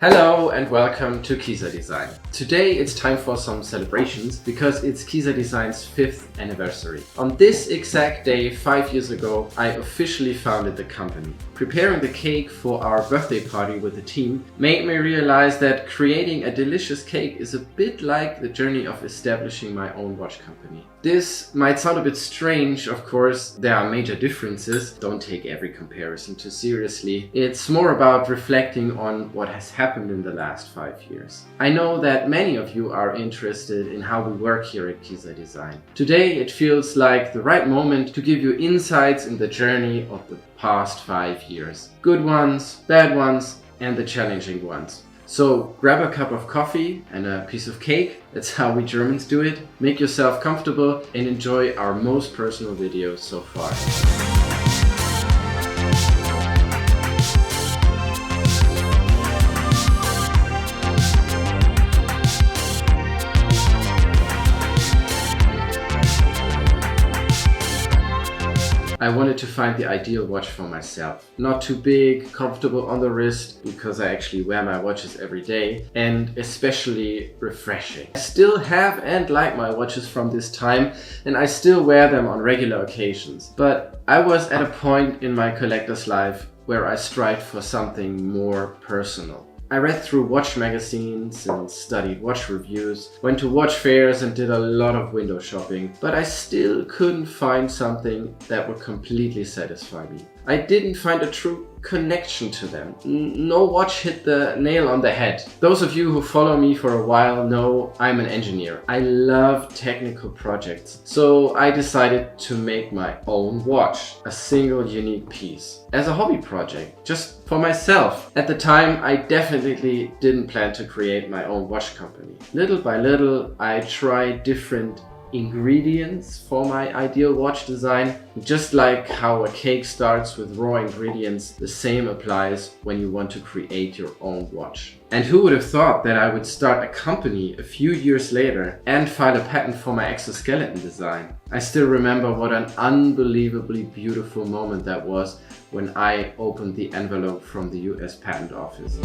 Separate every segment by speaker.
Speaker 1: Hello and welcome to Kieser Design. Today it's time for some celebrations because it's Kieser Design's 5th anniversary. On this exact day, 5 years ago, I officially founded the company. Preparing the cake for our birthday party with the team made me realize that creating a delicious cake is a bit like the journey of establishing my own watch company. This might sound a bit strange, of course, there are major differences. Don't take every comparison too seriously. It's more about reflecting on what has happened in the last 5 years. I know that many of you are interested in how we work here at Kieser Design. Today it feels like the right moment to give you insights in the journey of the past 5 years. Good ones, bad ones, and the challenging ones. So grab a cup of coffee and a piece of cake, that's how we Germans do it. Make yourself comfortable and enjoy our most personal video so far. I wanted to find the ideal watch for myself. Not too big, comfortable on the wrist, because I actually wear my watches every day, and especially refreshing. I still have and like my watches from this time, and I still wear them on regular occasions. But I was at a point in my collector's life where I strived for something more personal. I read through watch magazines and studied watch reviews, went to watch fairs and did a lot of window shopping, but I still couldn't find something that would completely satisfy me. I didn't find a true connection to them. No watch hit the nail on the head. Those of you who follow me for a while know I'm an engineer. I love technical projects, so I decided to make my own watch, a single unique piece, as a hobby project, just for myself. At the time, I definitely didn't plan to create my own watch company. Little by little, I tried different ingredients for my ideal watch design. Just like how a cake starts with raw ingredients, the same applies when you want to create your own watch. And who would have thought that I would start a company a few years later and file a patent for my exoskeleton design? I still remember what an unbelievably beautiful moment that was when I opened the envelope from the US Patent Office.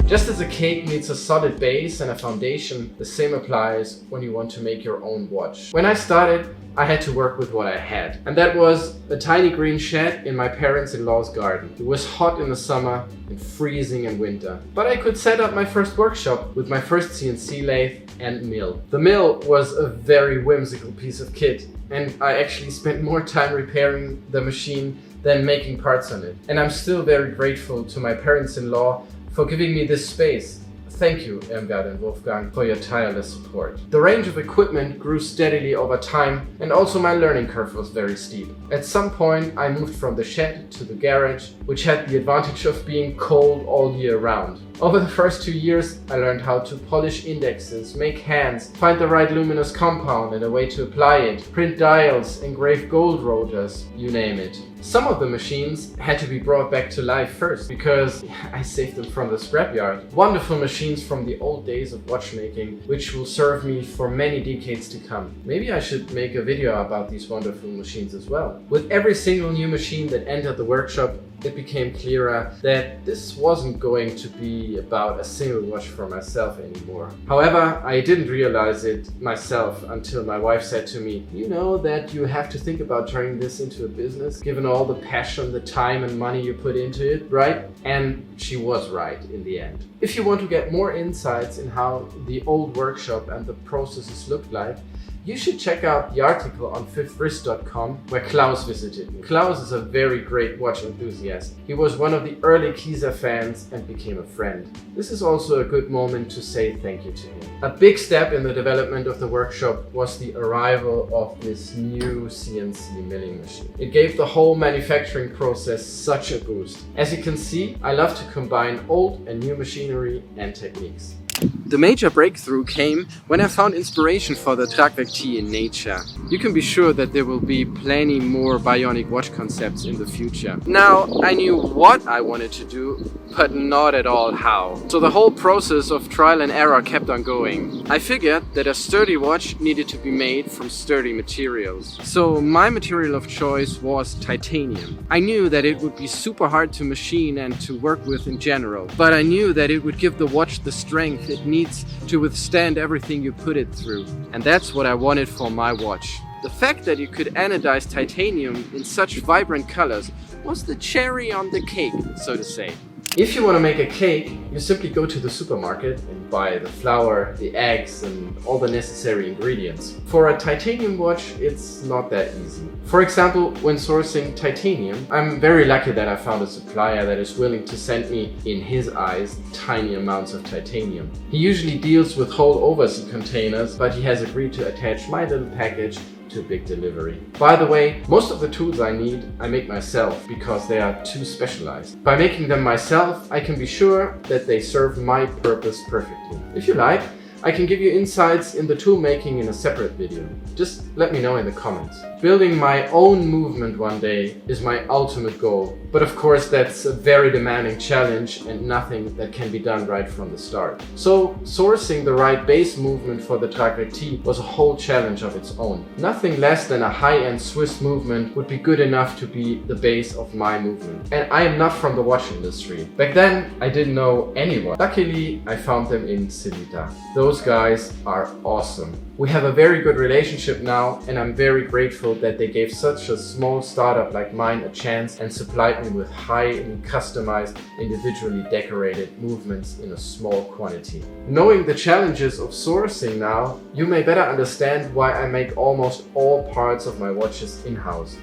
Speaker 1: Just as a cake needs a solid base and a foundation, the same applies when you want to make your own watch. When I started, I had to work with what I had. And that was a tiny green shed in my parents-in-law's garden. It was hot in the summer and freezing in winter. But I could set up my first workshop with my first CNC lathe and mill. The mill was a very whimsical piece of kit, and I actually spent more time repairing the machine than making parts on it. And I'm still very grateful to my parents-in-law for giving me this space. Thank you, Irmgard and Wolfgang, for your tireless support. The range of equipment grew steadily over time, and also my learning curve was very steep. At some point, I moved from the shed to the garage, which had the advantage of being cold all year round. Over the first 2 years, I learned how to polish indexes, make hands, find the right luminous compound and a way to apply it, print dials, engrave gold rotors, you name it. Some of the machines had to be brought back to life first because I saved them from the scrapyard. Wonderful machines from the old days of watchmaking, which will serve me for many decades to come. Maybe I should make a video about these wonderful machines as well. With every single new machine that entered the workshop, it became clearer that this wasn't going to be about a single watch for myself anymore. However, I didn't realize it myself until my wife said to me, "You know that you have to think about turning this into a business, given all the passion, the time and money you put into it, right?" And she was right in the end. If you want to get more insights in how the old workshop and the processes looked like, you should check out the article on fifthwrist.com where Klaus visited me. Klaus is a very great watch enthusiast. He was one of the early Kieser fans and became a friend. This is also a good moment to say thank you to him. A big step in the development of the workshop was the arrival of this new CNC milling machine. It gave the whole manufacturing process such a boost. As you can see, I love to combine old and new machinery and techniques. The major breakthrough came when I found inspiration for the Tragwerk T in nature. You can be sure that there will be plenty more bionic watch concepts in the future. Now, I knew what I wanted to do, but not at all how. So the whole process of trial and error kept on going. I figured that a sturdy watch needed to be made from sturdy materials. So my material of choice was titanium. I knew that it would be super hard to machine and to work with in general, but I knew that it would give the watch the strength it needs to withstand everything you put it through. And that's what I wanted for my watch. The fact that you could anodize titanium in such vibrant colors was the cherry on the cake, so to say. If you want to make a cake, you simply go to the supermarket and buy the flour, the eggs, and all the necessary ingredients. For a titanium watch, it's not that easy. For example, when sourcing titanium, I'm very lucky that I found a supplier that is willing to send me, in his eyes, tiny amounts of titanium. He usually deals with whole overseas containers, but he has agreed to attach my little package to a big delivery. By the way, most of the tools I need, I make myself because they are too specialized. By making them myself, I can be sure that they serve my purpose perfectly. If you like, I can give you insights in the tool making in a separate video. Just let me know in the comments. Building my own movement one day is my ultimate goal, but of course that's a very demanding challenge and nothing that can be done right from the start. So sourcing the right base movement for the Tragwerk T was a whole challenge of its own. Nothing less than a high-end Swiss movement would be good enough to be the base of my movement. And I am not from the watch industry. Back then I didn't know anyone. Luckily I found them in Celita. Those guys are awesome. We have a very good relationship now, and I'm very grateful that they gave such a small startup like mine a chance and supplied me with highly customized, individually decorated movements in a small quantity. Knowing the challenges of sourcing now, you may better understand why I make almost all parts of my watches in-house.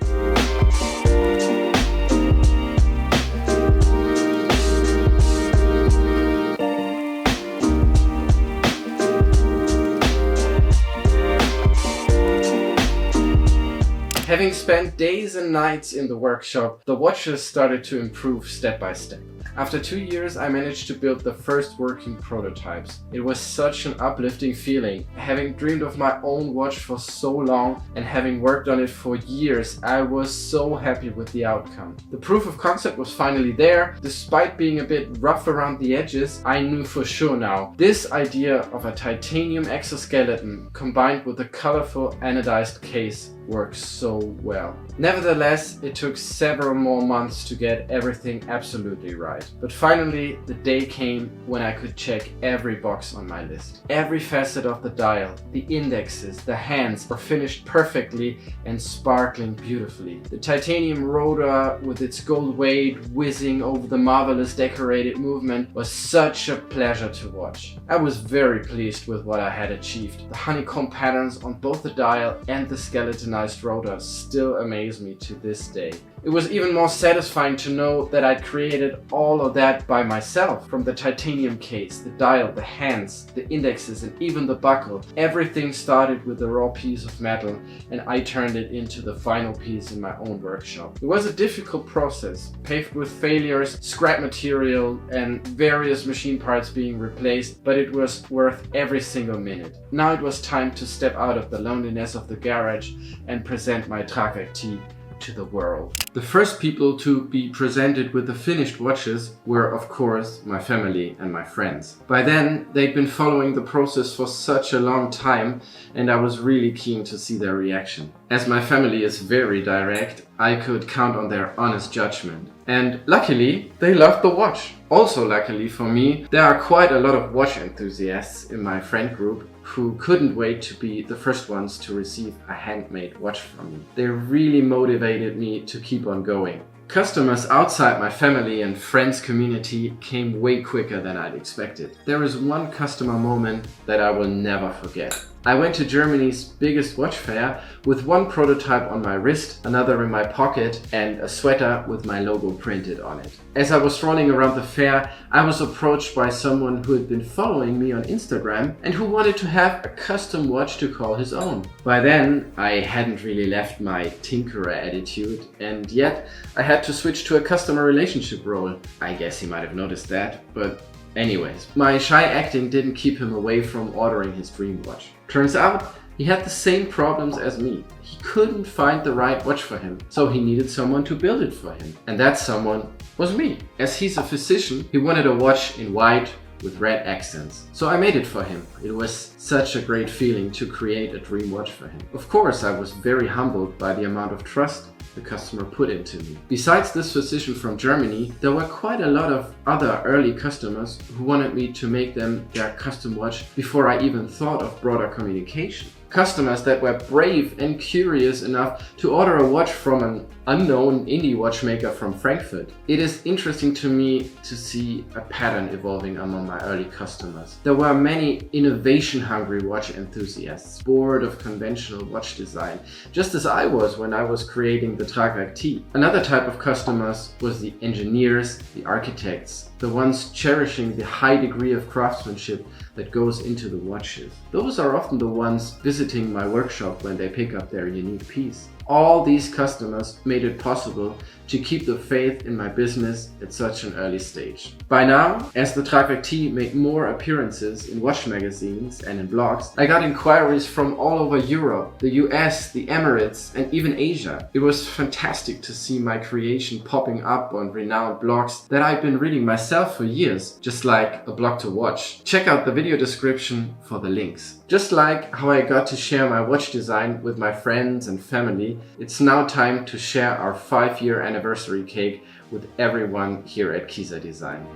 Speaker 1: Having spent days and nights in the workshop, the watches started to improve step by step. After 2 years, I managed to build the first working prototypes. It was such an uplifting feeling. Having dreamed of my own watch for so long and having worked on it for years, I was so happy with the outcome. The proof of concept was finally there. Despite being a bit rough around the edges, I knew for sure now this idea of a titanium exoskeleton combined with a colorful anodized case works so well. Nevertheless, it took several more months to get everything absolutely right. But finally, the day came when I could check every box on my list. Every facet of the dial, the indexes, the hands were finished perfectly and sparkling beautifully. The titanium rotor with its gold weight whizzing over the marvelous decorated movement was such a pleasure to watch. I was very pleased with what I had achieved. The honeycomb patterns on both the dial and the skeletonized rotor still amaze me to this day. It was even more satisfying to know that I'd created all of that by myself. From the titanium case, the dial, the hands, the indexes, and even the buckle. Everything started with a raw piece of metal, and I turned it into the final piece in my own workshop. It was a difficult process, paved with failures, scrap material, and various machine parts being replaced, but it was worth every single minute. Now it was time to step out of the loneliness of the garage and present my Tragwerk T to the world. The first people to be presented with the finished watches were, of course, my family and my friends. By then, they'd been following the process for such a long time, and I was really keen to see their reaction. As my family is very direct, I could count on their honest judgment. And luckily, they loved the watch. Also luckily for me, there are quite a lot of watch enthusiasts in my friend group who couldn't wait to be the first ones to receive a handmade watch from me. They really motivated me to keep on going. Customers outside my family and friends community came way quicker than I'd expected. There is one customer moment that I will never forget. I went to Germany's biggest watch fair with one prototype on my wrist, another in my pocket, and a sweater with my logo printed on it. As I was strolling around the fair, I was approached by someone who had been following me on Instagram and who wanted to have a custom watch to call his own. By then, I hadn't really left my tinkerer attitude, and yet I had to switch to a customer relationship role. I guess he might have noticed that, but Anyways, my shy acting didn't keep him away from ordering his dream watch. Turns out, he had the same problems as me. He couldn't find the right watch for him, so he needed someone to build it for him. And that someone was me. As he's a physician, he wanted a watch in white with red accents. So I made it for him. It was such a great feeling to create a dream watch for him. Of course, I was very humbled by the amount of trust the customer put into me. Besides this physician from Germany, there were quite a lot of other early customers who wanted me to make them their custom watch before I even thought of broader communication. Customers that were brave and curious enough to order a watch from an unknown indie watchmaker from Frankfurt. It is interesting to me to see a pattern evolving among my early customers. There were many innovation-hungry watch enthusiasts, bored of conventional watch design, just as I was when I was creating the Tragwerk T. Another type of customers was the engineers, the architects, the ones cherishing the high degree of craftsmanship that goes into the watches. Those are often the ones visiting my workshop when they pick up their unique piece. All these customers made it possible to keep the faith in my business at such an early stage. By now, as the Tragwerk T made more appearances in watch magazines and in blogs, I got inquiries from all over Europe, the US, the Emirates, and even Asia. It was fantastic to see my creation popping up on renowned blogs that I've been reading myself for years, just like A Blog to Watch. Check out the video description for the links. Just like how I got to share my watch design with my friends and family, it's now time to share our 5-year anniversary cake with everyone here at Kieser Design.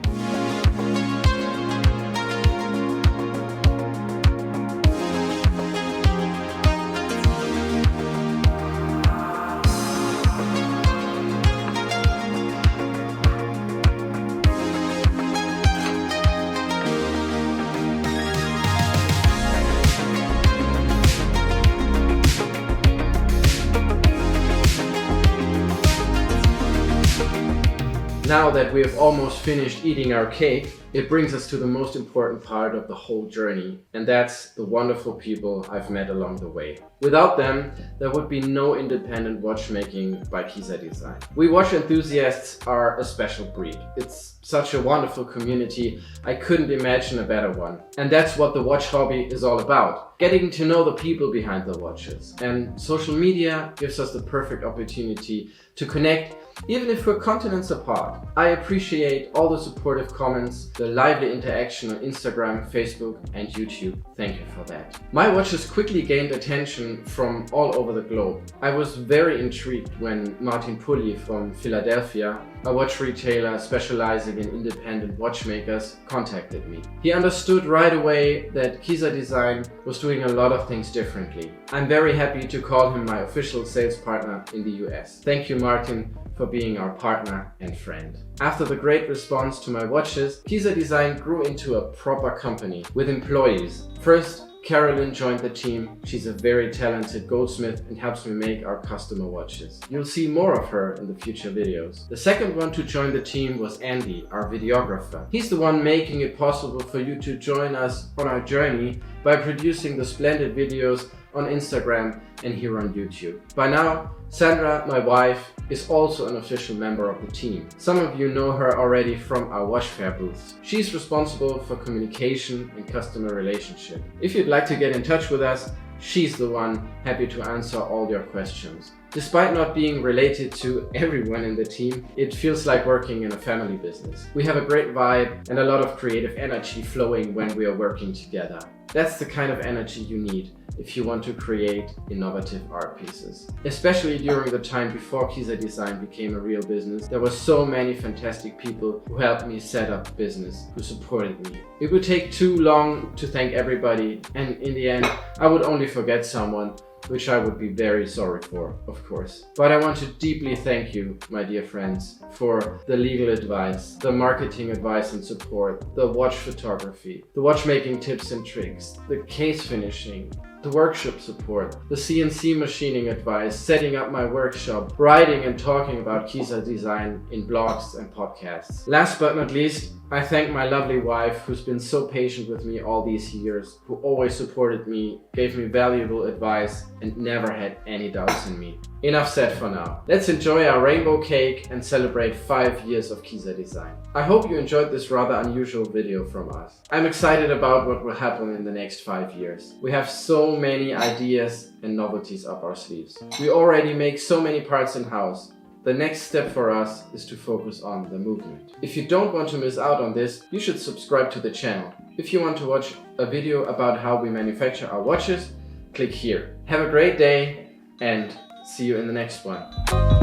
Speaker 1: Now that we have almost finished eating our cake, it brings us to the most important part of the whole journey, and that's the wonderful people I've met along the way. Without them, there would be no independent watchmaking by Kieser Design. We watch enthusiasts are a special breed. It's such a wonderful community, I couldn't imagine a better one. And that's what the watch hobby is all about. Getting to know the people behind the watches. And social media gives us the perfect opportunity to connect, even if we're continents apart. I appreciate all the supportive comments, the lively interaction on Instagram, Facebook and YouTube. Thank you for that. My watches quickly gained attention from all over the globe. I was very intrigued when Martin Pulli from Philadelphia, a watch retailer specializing in independent watchmakers, contacted me. He understood right away that Kieser Design was doing a lot of things differently. I'm very happy to call him my official sales partner in the US. Thank you, Martin, for being our partner and friend. After the great response to my watches, Kieser Design grew into a proper company with employees. First, Carolyn joined the team. She's a very talented goldsmith and helps me make our customer watches. You'll see more of her in the future videos. The second one to join the team was Andy, our videographer. He's the one making it possible for you to join us on our journey by producing the splendid videos on Instagram and here on YouTube. By now, Sandra, my wife, is also an official member of the team. Some of you know her already from our wash fair booths. She's responsible for communication and customer relationship. If you'd like to get in touch with us, she's the one happy to answer all your questions. Despite not being related to everyone in the team, it feels like working in a family business. We have a great vibe and a lot of creative energy flowing when we are working together. That's the kind of energy you need if you want to create innovative art pieces. Especially during the time before Kieser Design became a real business, there were so many fantastic people who helped me set up the business, who supported me. It would take too long to thank everybody, and in the end, I would only forget someone, which I would be very sorry for, of course. But I want to deeply thank you, my dear friends, for the legal advice, the marketing advice and support, the watch photography, the watchmaking tips and tricks, the case finishing, the workshop support, the CNC machining advice, setting up my workshop, writing and talking about Kieser Design in blogs and podcasts. Last but not least, I thank my lovely wife who's been so patient with me all these years, who always supported me, gave me valuable advice, and never had any doubts in me. Enough said for now. Let's enjoy our rainbow cake and celebrate 5 years of Kieser Design. I hope you enjoyed this rather unusual video from us. I'm excited about what will happen in the next 5 years. We have so many ideas and novelties up our sleeves. We already make so many parts in-house. The next step for us is to focus on the movement. If you don't want to miss out on this, you should subscribe to the channel. If you want to watch a video about how we manufacture our watches, click here. Have a great day and see you in the next one.